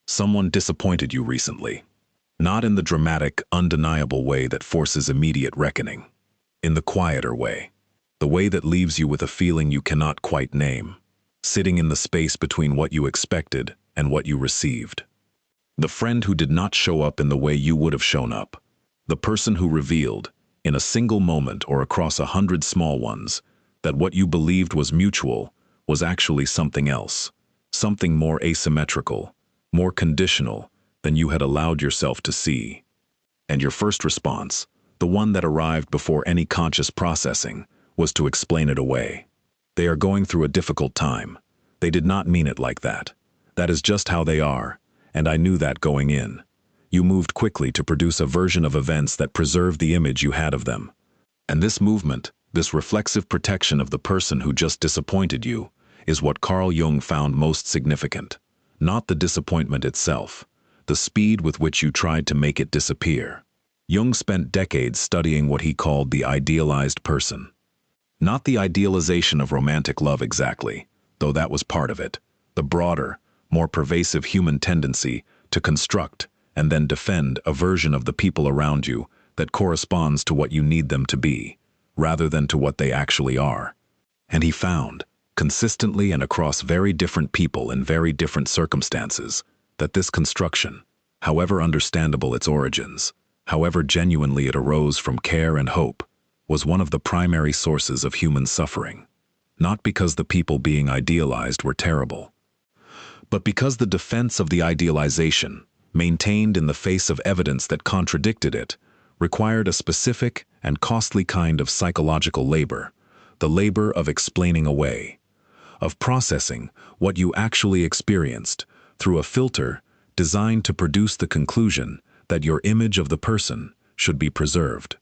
Someone disappointed you recently. Not in the dramatic, undeniable way that forces immediate reckoning. In the quieter way. The way that leaves you with a feeling you cannot quite name, sitting in the space between what you expected and what you received. The friend who did not show up in the way you would have shown up. The person who revealed, in a single moment or across 100 small ones, that what you believed was mutual was actually something else, something more asymmetrical, more conditional than you had allowed yourself to see. And your first response, the one that arrived before any conscious processing, was to explain it away. They are going through a difficult time. They did not mean it like that. That is just how they are, and I knew that going in. You moved quickly to produce a version of events that preserved the image you had of them. And this movement, this reflexive protection of the person who just disappointed you, is what Carl Jung found most significant. Not the disappointment itself, the speed with which you tried to make it disappear. Jung spent decades studying what he called the idealized person. Not the idealization of romantic love exactly, though that was part of it, the broader, more pervasive human tendency to construct and then defend a version of the people around you that corresponds to what you need them to be, rather than to what they actually are. And he found, consistently and across very different people in very different circumstances, that this construction, however understandable its origins, however genuinely it arose from care and hope, was one of the primary sources of human suffering. Not because the people being idealized were terrible, but because the defense of the idealization, maintained in the face of evidence that contradicted it, required a specific and costly kind of psychological labor, the labor of explaining away, of processing what you actually experienced through a filter designed to produce the conclusion that your image of the person should be preserved.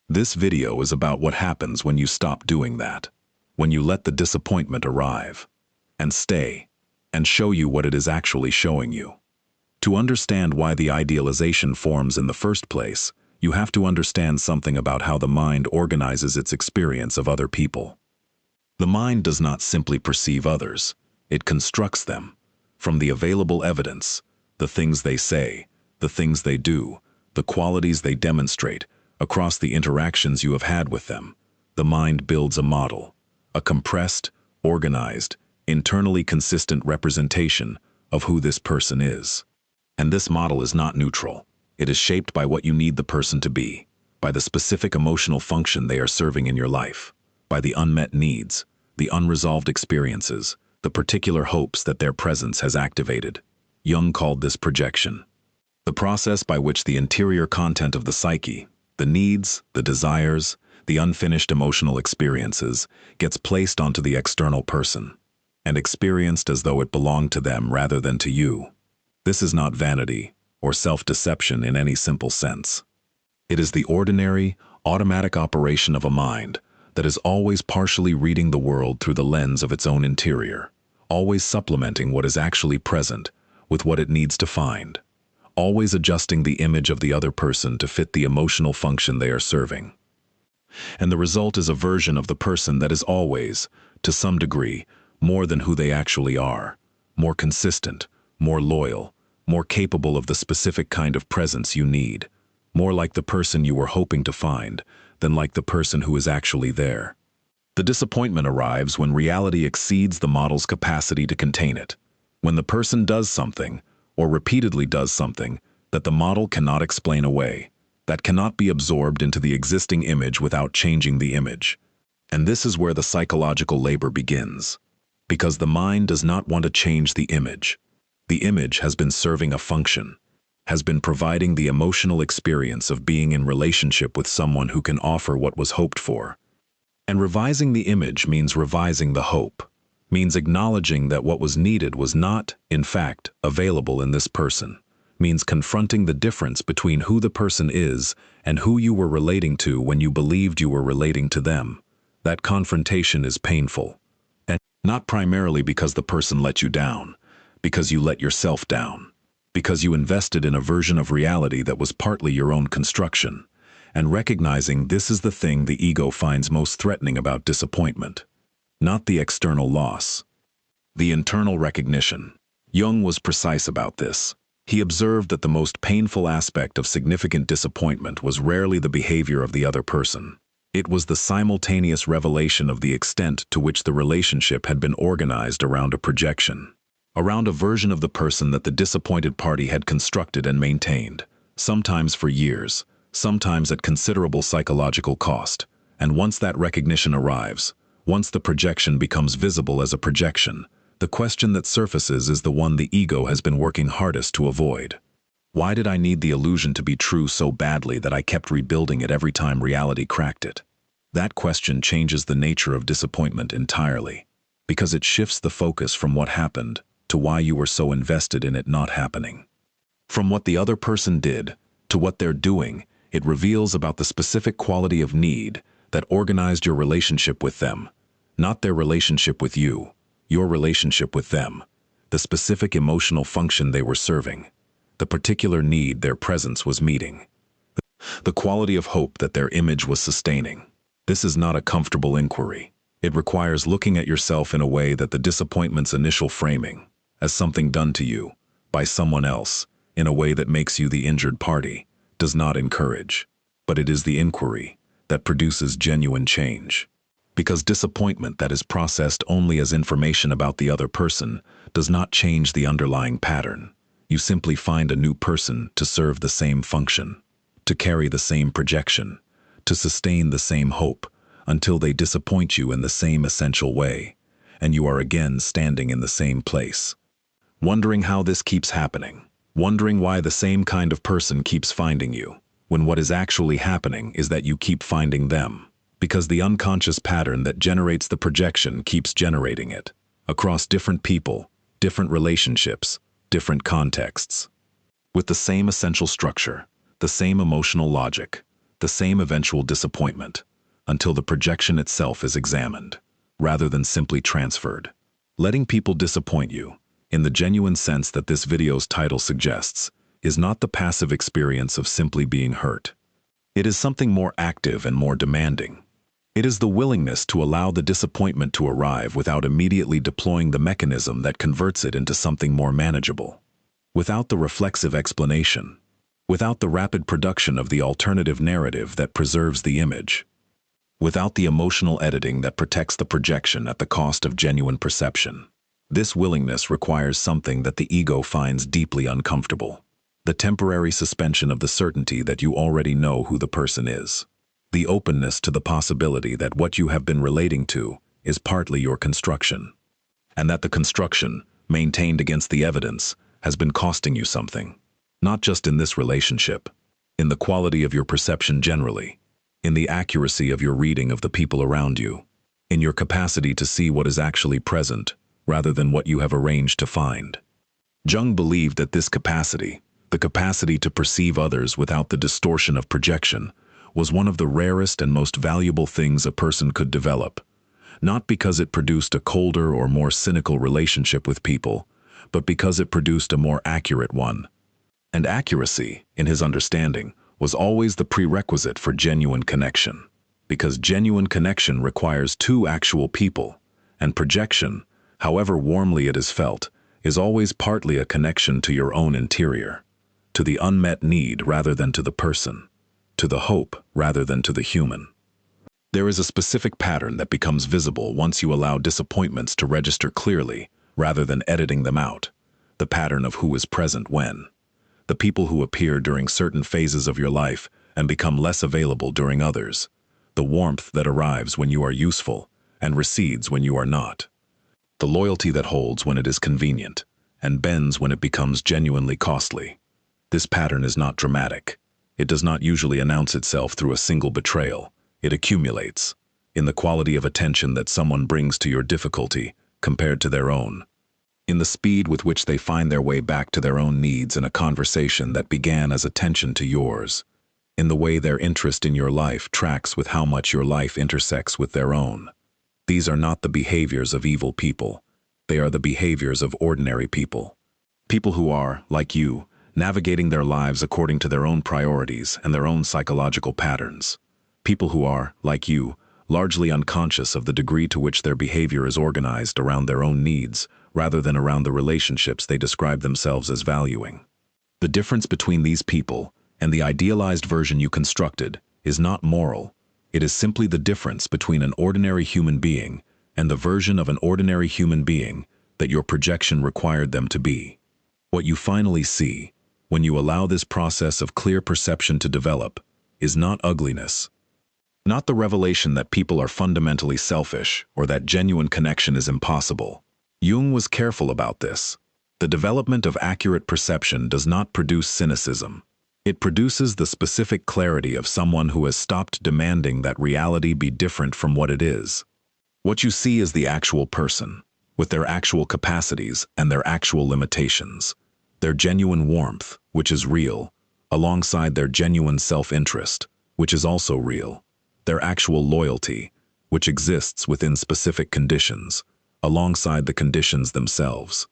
This video is about what happens when you stop doing that, when you let the disappointment arrive, and stay, and show you what it is actually showing you. To understand why the idealization forms in the first place, you have to understand something about how the mind organizes its experience of other people. The mind does not simply perceive others, it constructs them, from the available evidence, the things they say, the things they do, the qualities they demonstrate, across the interactions you have had with them. The mind builds a model, a compressed, organized, internally consistent representation of who this person is. And this model is not neutral. It is shaped by what you need the person to be, by the specific emotional function they are serving in your life, by the unmet needs, the unresolved experiences, the particular hopes that their presence has activated. Jung called this projection. The process by which the interior content of the psyche, the needs, the desires, the unfinished emotional experiences, gets placed onto the external person, and experienced as though it belonged to them rather than to you. This is not vanity or self-deception in any simple sense. It is the ordinary, automatic operation of a mind that is always partially reading the world through the lens of its own interior, always supplementing what is actually present with what it needs to find, always adjusting the image of the other person to fit the emotional function they are serving. And the result is a version of the person that is always, to some degree, more than who they actually are, more consistent, more loyal, more capable of the specific kind of presence you need, more like the person you were hoping to find than like the person who is actually there. The disappointment arrives when reality exceeds the model's capacity to contain it, when the person does something, or repeatedly does something, that the model cannot explain away, that cannot be absorbed into the existing image without changing the image. And this is where the psychological labor begins, because the mind does not want to change the image. The image has been serving a function, has been providing the emotional experience of being in relationship with someone who can offer what was hoped for. And revising the image means revising the hope, means acknowledging that what was needed was not, in fact, available in this person, means confronting the difference between who the person is and who you were relating to when you believed you were relating to them. That confrontation is painful, and not primarily because the person let you down, because you let yourself down, because you invested in a version of reality that was partly your own construction, and recognizing this is the thing the ego finds most threatening about disappointment. Not the external loss, the internal recognition. Jung was precise about this. He observed that the most painful aspect of significant disappointment was rarely the behavior of the other person. It was the simultaneous revelation of the extent to which the relationship had been organized around a projection, around a version of the person that the disappointed party had constructed and maintained, sometimes for years, sometimes at considerable psychological cost. And once that recognition arrives, once the projection becomes visible as a projection, the question that surfaces is the one the ego has been working hardest to avoid. Why did I need the illusion to be true so badly that I kept rebuilding it every time reality cracked it? That question changes the nature of disappointment entirely, because it shifts the focus from what happened to why you were so invested in it not happening. From what the other person did to what they're doing, it reveals about the specific quality of need that organized your relationship with them, not their relationship with you, your relationship with them, the specific emotional function they were serving, the particular need their presence was meeting, the quality of hope that their image was sustaining. This is not a comfortable inquiry. It requires looking at yourself in a way that the disappointment's initial framing, as something done to you, by someone else, in a way that makes you the injured party, does not encourage. But it is the inquiry that produces genuine change. Because disappointment that is processed only as information about the other person does not change the underlying pattern. You simply find a new person to serve the same function, to carry the same projection, to sustain the same hope, until they disappoint you in the same essential way, and you are again standing in the same place. Wondering how this keeps happening, wondering why the same kind of person keeps finding you, when what is actually happening is that you keep finding them, because the unconscious pattern that generates the projection keeps generating it, across different people, different relationships, different contexts, with the same essential structure, the same emotional logic, the same eventual disappointment, until the projection itself is examined, rather than simply transferred. Letting people disappoint you, in the genuine sense that this video's title suggests, is not the passive experience of simply being hurt. It is something more active and more demanding. It is the willingness to allow the disappointment to arrive without immediately deploying the mechanism that converts it into something more manageable, without the reflexive explanation, without the rapid production of the alternative narrative that preserves the image, without the emotional editing that protects the projection at the cost of genuine perception. This willingness requires something that the ego finds deeply uncomfortable: the temporary suspension of the certainty that you already know who the person is, the openness to the possibility that what you have been relating to is partly your construction, and that the construction, maintained against the evidence, has been costing you something. Not just in this relationship, in the quality of your perception generally, in the accuracy of your reading of the people around you, in your capacity to see what is actually present rather than what you have arranged to find. Jung believed that this capacity, the capacity to perceive others without the distortion of projection, was one of the rarest and most valuable things a person could develop, not because it produced a colder or more cynical relationship with people, but because it produced a more accurate one. And accuracy, in his understanding, was always the prerequisite for genuine connection, because genuine connection requires two actual people, and projection, however warmly it is felt, is always partly a connection to your own interior, to the unmet need rather than to the person, to the hope rather than to the human. There is a specific pattern that becomes visible once you allow disappointments to register clearly rather than editing them out, the pattern of who is present when. The people who appear during certain phases of your life and become less available during others, the warmth that arrives when you are useful and recedes when you are not, the loyalty that holds when it is convenient and bends when it becomes genuinely costly. This pattern is not dramatic. It does not usually announce itself through a single betrayal. It accumulates in the quality of attention that someone brings to your difficulty compared to their own, in the speed with which they find their way back to their own needs in a conversation that began as attention to yours, in the way their interest in your life tracks with how much your life intersects with their own. These are not the behaviors of evil people. They are the behaviors of ordinary people. People who are, like you, navigating their lives according to their own priorities and their own psychological patterns. People who are, like you, largely unconscious of the degree to which their behavior is organized around their own needs rather than around the relationships they describe themselves as valuing. The difference between these people and the idealized version you constructed is not moral. It is simply the difference between an ordinary human being and the version of an ordinary human being that your projection required them to be. What you finally see, when you allow this process of clear perception to develop, is not ugliness, not the revelation that people are fundamentally selfish or that genuine connection is impossible. Jung was careful about this. The development of accurate perception does not produce cynicism. It produces the specific clarity of someone who has stopped demanding that reality be different from what it is. What you see is the actual person, with their actual capacities and their actual limitations, their genuine warmth, which is real, alongside their genuine self-interest, which is also real, their actual loyalty, which exists within specific conditions, alongside the conditions themselves,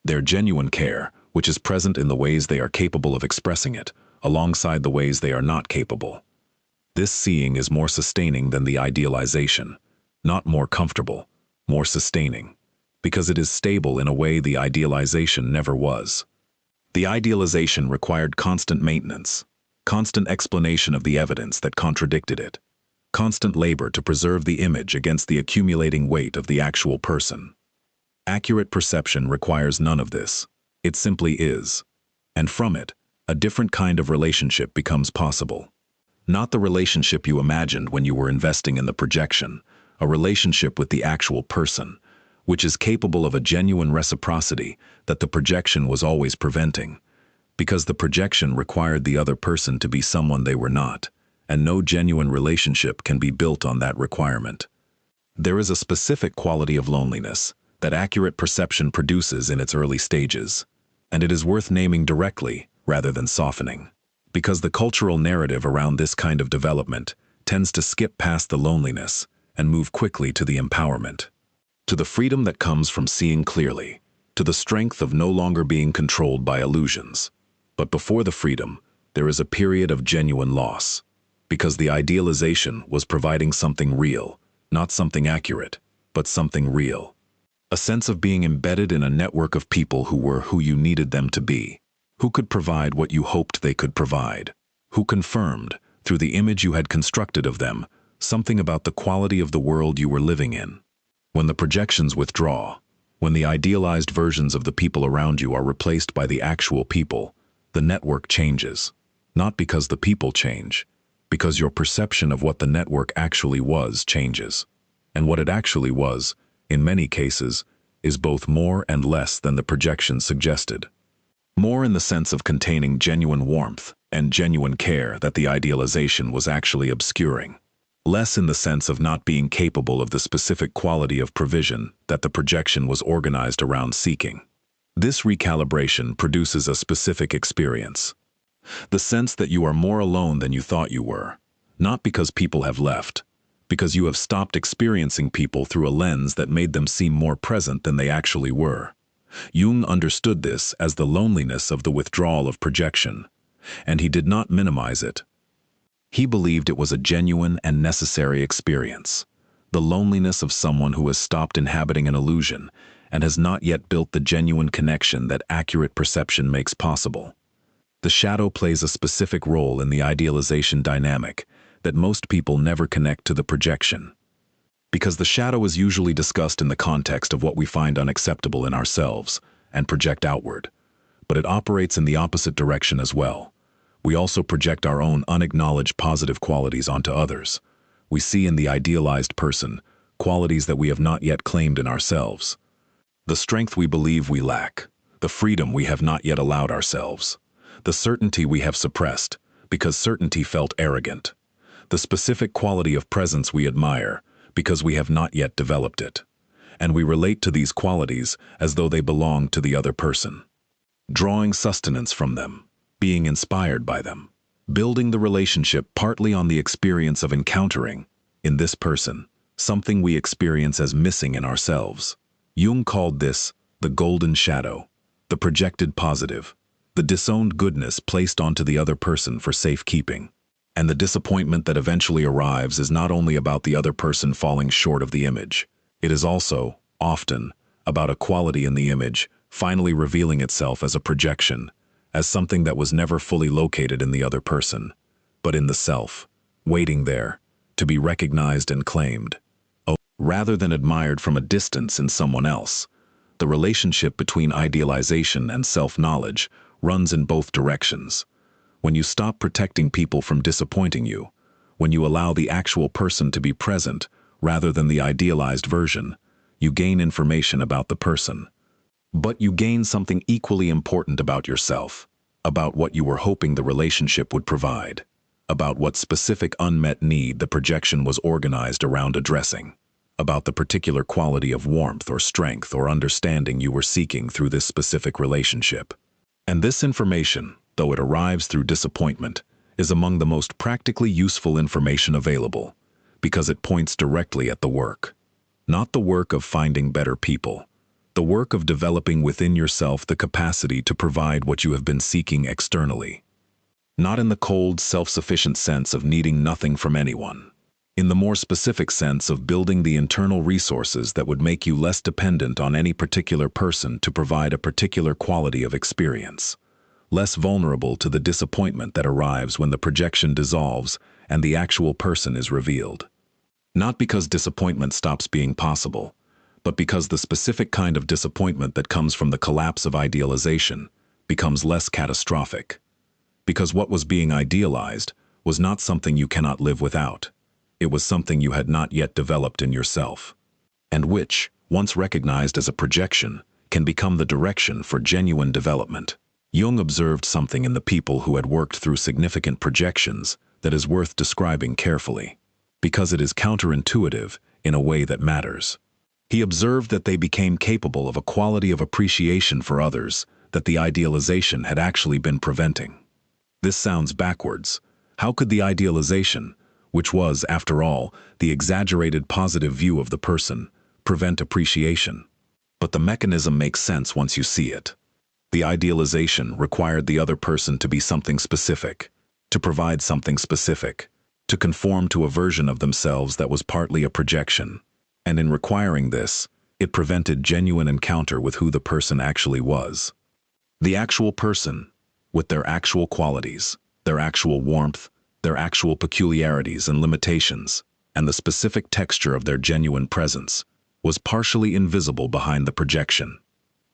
their genuine care, which is present in the ways they are capable of expressing it, alongside the ways they are not capable. This seeing is more sustaining than the idealization, not more comfortable, more sustaining, because it is stable in a way the idealization never was. The idealization required constant maintenance, constant explanation of the evidence that contradicted it, constant labor to preserve the image against the accumulating weight of the actual person. Accurate perception requires none of this. It simply is. And from it, a different kind of relationship becomes possible. Not the relationship you imagined when you were investing in the projection, a relationship with the actual person, which is capable of a genuine reciprocity that the projection was always preventing, because the projection required the other person to be someone they were not, and no genuine relationship can be built on that requirement. There is a specific quality of loneliness that accurate perception produces in its early stages, and it is worth naming directly rather than softening, because the cultural narrative around this kind of development tends to skip past the loneliness and move quickly to the empowerment, to the freedom that comes from seeing clearly, to the strength of no longer being controlled by illusions. But before the freedom, there is a period of genuine loss, because the idealization was providing something real, not something accurate, but something real. A sense of being embedded in a network of people who were who you needed them to be, who could provide what you hoped they could provide, who confirmed, through the image you had constructed of them, something about the quality of the world you were living in. When the projections withdraw, when the idealized versions of the people around you are replaced by the actual people, the network changes. Not because the people change, because your perception of what the network actually was changes. And what it actually was, in many cases, is both more and less than the projection suggested. More in the sense of containing genuine warmth and genuine care that the idealization was actually obscuring. Less in the sense of not being capable of the specific quality of provision that the projection was organized around seeking. This recalibration produces a specific experience. The sense that you are more alone than you thought you were, not because people have left, because you have stopped experiencing people through a lens that made them seem more present than they actually were. Jung understood this as the loneliness of the withdrawal of projection, and he did not minimize it. He believed it was a genuine and necessary experience, the loneliness of someone who has stopped inhabiting an illusion and has not yet built the genuine connection that accurate perception makes possible. The shadow plays a specific role in the idealization dynamic that most people never connect to the projection. Because the shadow is usually discussed in the context of what we find unacceptable in ourselves and project outward, but it operates in the opposite direction as well. We also project our own unacknowledged positive qualities onto others. We see in the idealized person qualities that we have not yet claimed in ourselves. The strength we believe we lack, the freedom we have not yet allowed ourselves, the certainty we have suppressed because certainty felt arrogant, the specific quality of presence we admire because we have not yet developed it, and we relate to these qualities as though they belong to the other person, drawing sustenance from them, being inspired by them, building the relationship partly on the experience of encountering, in this person, something we experience as missing in ourselves. Jung called this the golden shadow, the projected positive, the disowned goodness placed onto the other person for safekeeping. And the disappointment that eventually arrives is not only about the other person falling short of the image. It is also, often, about a quality in the image finally revealing itself as a projection, as something that was never fully located in the other person, but in the self, waiting there, to be recognized and claimed. Oh, rather than admired from a distance in someone else, the relationship between idealization and self-knowledge runs in both directions. When you stop protecting people from disappointing you, when you allow the actual person to be present rather than the idealized version, you gain information about the person. But you gain something equally important about yourself, about what you were hoping the relationship would provide, about what specific unmet need the projection was organized around addressing, about the particular quality of warmth or strength or understanding you were seeking through this specific relationship. And this information, though it arrives through disappointment, is among the most practically useful information available, because it points directly at the work. Not the work of finding better people, the work of developing within yourself the capacity to provide what you have been seeking externally. Not in the cold, self-sufficient sense of needing nothing from anyone. In the more specific sense of building the internal resources that would make you less dependent on any particular person to provide a particular quality of experience. Less vulnerable to the disappointment that arrives when the projection dissolves and the actual person is revealed. Not because disappointment stops being possible, but because the specific kind of disappointment that comes from the collapse of idealization becomes less catastrophic. Because what was being idealized was not something you cannot live without. It was something you had not yet developed in yourself, and which, once recognized as a projection, can become the direction for genuine development. Jung observed something in the people who had worked through significant projections that is worth describing carefully, because it is counterintuitive in a way that matters. He observed that they became capable of a quality of appreciation for others that the idealization had actually been preventing. This sounds backwards. How could the idealization, which was, after all, the exaggerated positive view of the person, prevent appreciation? But the mechanism makes sense once you see it. The idealization required the other person to be something specific, to provide something specific, to conform to a version of themselves that was partly a projection. And in requiring this, it prevented genuine encounter with who the person actually was. The actual person, with their actual qualities, their actual warmth, their actual peculiarities and limitations, and the specific texture of their genuine presence, was partially invisible behind the projection,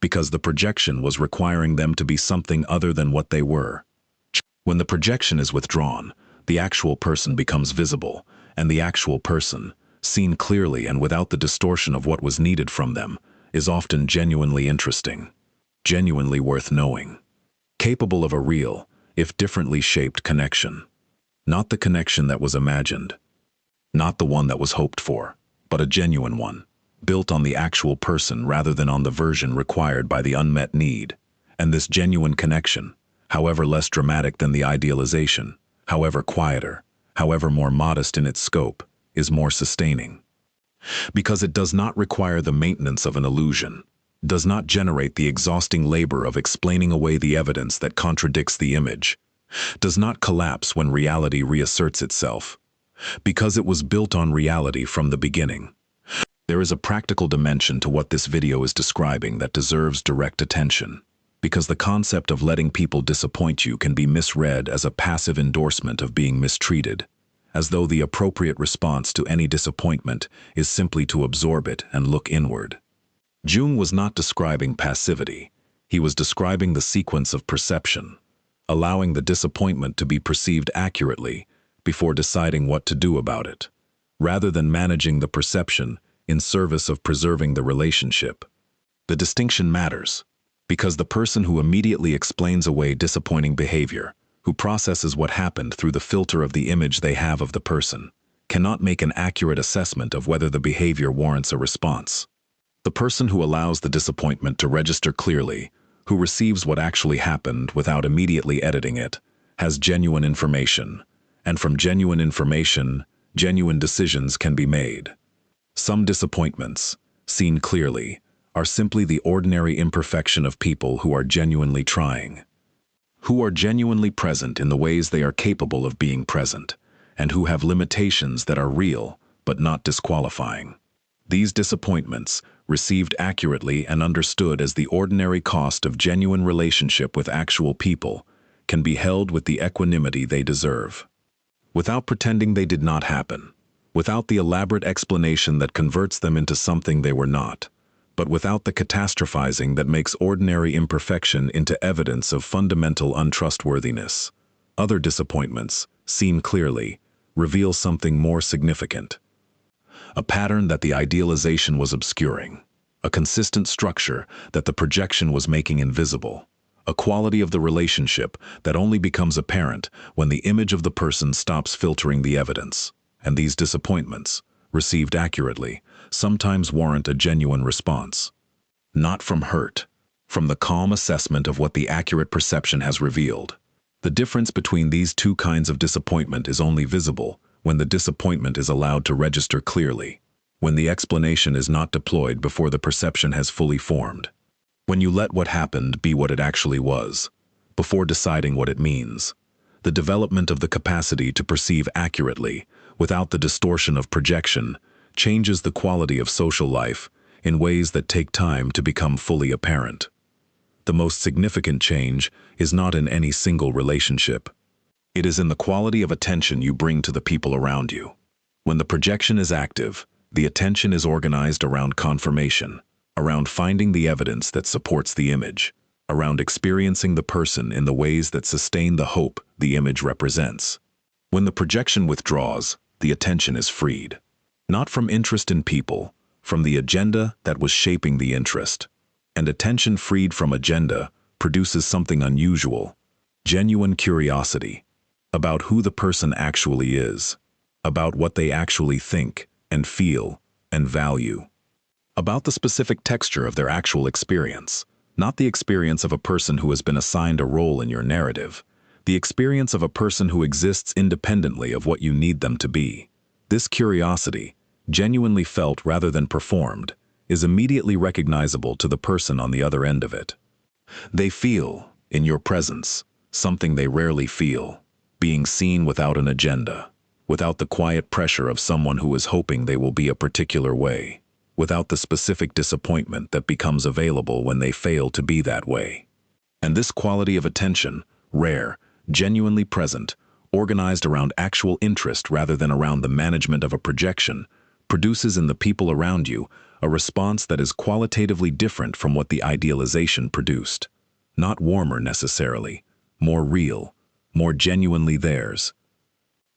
because the projection was requiring them to be something other than what they were. When the projection is withdrawn, the actual person becomes visible, and the actual person, seen clearly and without the distortion of what was needed from them, is often genuinely interesting, genuinely worth knowing, capable of a real, if differently shaped connection. Not the connection that was imagined, not the one that was hoped for, but a genuine one, built on the actual person rather than on the version required by the unmet need. And this genuine connection, however less dramatic than the idealization, however quieter, however more modest in its scope, is more sustaining. Because it does not require the maintenance of an illusion, does not generate the exhausting labor of explaining away the evidence that contradicts the image, does not collapse when reality reasserts itself, because it was built on reality from the beginning. There is a practical dimension to what this video is describing that deserves direct attention, because the concept of letting people disappoint you can be misread as a passive endorsement of being mistreated, as though the appropriate response to any disappointment is simply to absorb it and look inward. Jung was not describing passivity, he was describing the sequence of perception, allowing the disappointment to be perceived accurately before deciding what to do about it, rather than managing the perception in service of preserving the relationship. The distinction matters, because the person who immediately explains away disappointing behavior, who processes what happened through the filter of the image they have of the person, cannot make an accurate assessment of whether the behavior warrants a response. The person who allows the disappointment to register clearly, who receives what actually happened without immediately editing it, has genuine information, and from genuine information, genuine decisions can be made. Some disappointments, seen clearly, are simply the ordinary imperfection of people who are genuinely trying, who are genuinely present in the ways they are capable of being present, and who have limitations that are real but not disqualifying. These disappointments, received accurately and understood as the ordinary cost of genuine relationship with actual people, can be held with the equanimity they deserve. Without pretending they did not happen, without the elaborate explanation that converts them into something they were not, but without the catastrophizing that makes ordinary imperfection into evidence of fundamental untrustworthiness. Other disappointments, seen clearly, reveal something more significant. A pattern that the idealization was obscuring, a consistent structure that the projection was making invisible, a quality of the relationship that only becomes apparent when the image of the person stops filtering the evidence. And these disappointments, received accurately, sometimes warrant a genuine response. Not from hurt, from the calm assessment of what the accurate perception has revealed. The difference between these two kinds of disappointment is only visible when the disappointment is allowed to register clearly, when the explanation is not deployed before the perception has fully formed. When you let what happened be what it actually was, before deciding what it means. The development of the capacity to perceive accurately, without the distortion of projection, changes the quality of social life in ways that take time to become fully apparent. The most significant change is not in any single relationship. It is in the quality of attention you bring to the people around you. When the projection is active, the attention is organized around confirmation, around finding the evidence that supports the image, around experiencing the person in the ways that sustain the hope the image represents. When the projection withdraws, the attention is freed. Not from interest in people, from the agenda that was shaping the interest. And attention freed from agenda produces something unusual, genuine curiosity, about who the person actually is, about what they actually think and feel and value, about the specific texture of their actual experience, not the experience of a person who has been assigned a role in your narrative, the experience of a person who exists independently of what you need them to be. This curiosity, genuinely felt rather than performed, is immediately recognizable to the person on the other end of it. They feel, in your presence, something they rarely feel, being seen without an agenda, without the quiet pressure of someone who is hoping they will be a particular way, without the specific disappointment that becomes available when they fail to be that way. And this quality of attention, rare, genuinely present, organized around actual interest rather than around the management of a projection, produces in the people around you a response that is qualitatively different from what the idealization produced. Not warmer necessarily, more real, more genuinely theirs.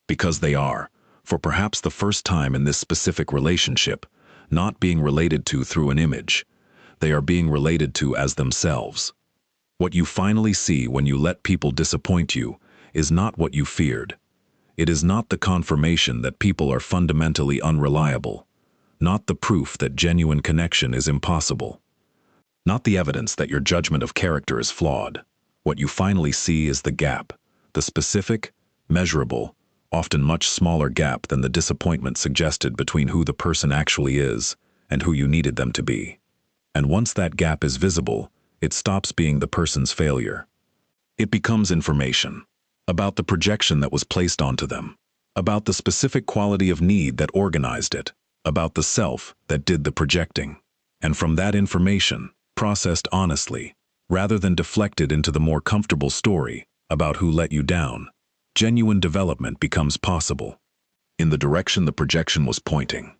Because they are, for perhaps the first time in this specific relationship, not being related to through an image. They are being related to as themselves. What you finally see when you let people disappoint you is not what you feared. It is not the confirmation that people are fundamentally unreliable, not the proof that genuine connection is impossible, not the evidence that your judgment of character is flawed. What you finally see is the gap, the specific, measurable, often much smaller gap than the disappointment suggested between who the person actually is and who you needed them to be. And once that gap is visible, it stops being the person's failure. It becomes information about the projection that was placed onto them, about the specific quality of need that organized it, about the self that did the projecting. And from that information, processed honestly, rather than deflected into the more comfortable story about who let you down, genuine development becomes possible. In the direction the projection was pointing,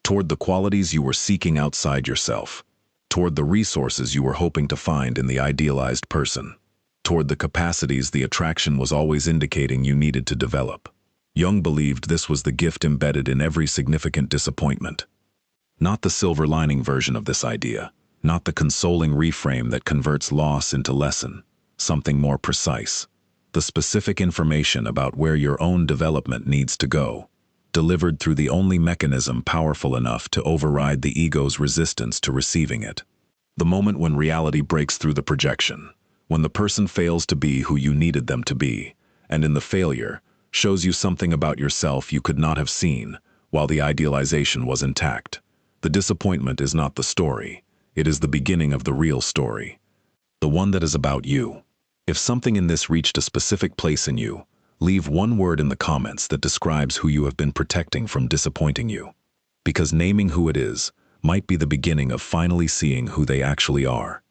toward the qualities you were seeking outside yourself, toward the resources you were hoping to find in the idealized person, toward the capacities the attraction was always indicating you needed to develop. Jung believed this was the gift embedded in every significant disappointment. Not the silver lining version of this idea, not the consoling reframe that converts loss into lesson, something more precise. The specific information about where your own development needs to go, delivered through the only mechanism powerful enough to override the ego's resistance to receiving it. The moment when reality breaks through the projection, when the person fails to be who you needed them to be, and in the failure, shows you something about yourself you could not have seen while the idealization was intact. The disappointment is not the story, it is the beginning of the real story. The one that is about you. If something in this reached a specific place in you, leave one word in the comments that describes who you have been protecting from disappointing you. because naming who it is might be the beginning of finally seeing who they actually are.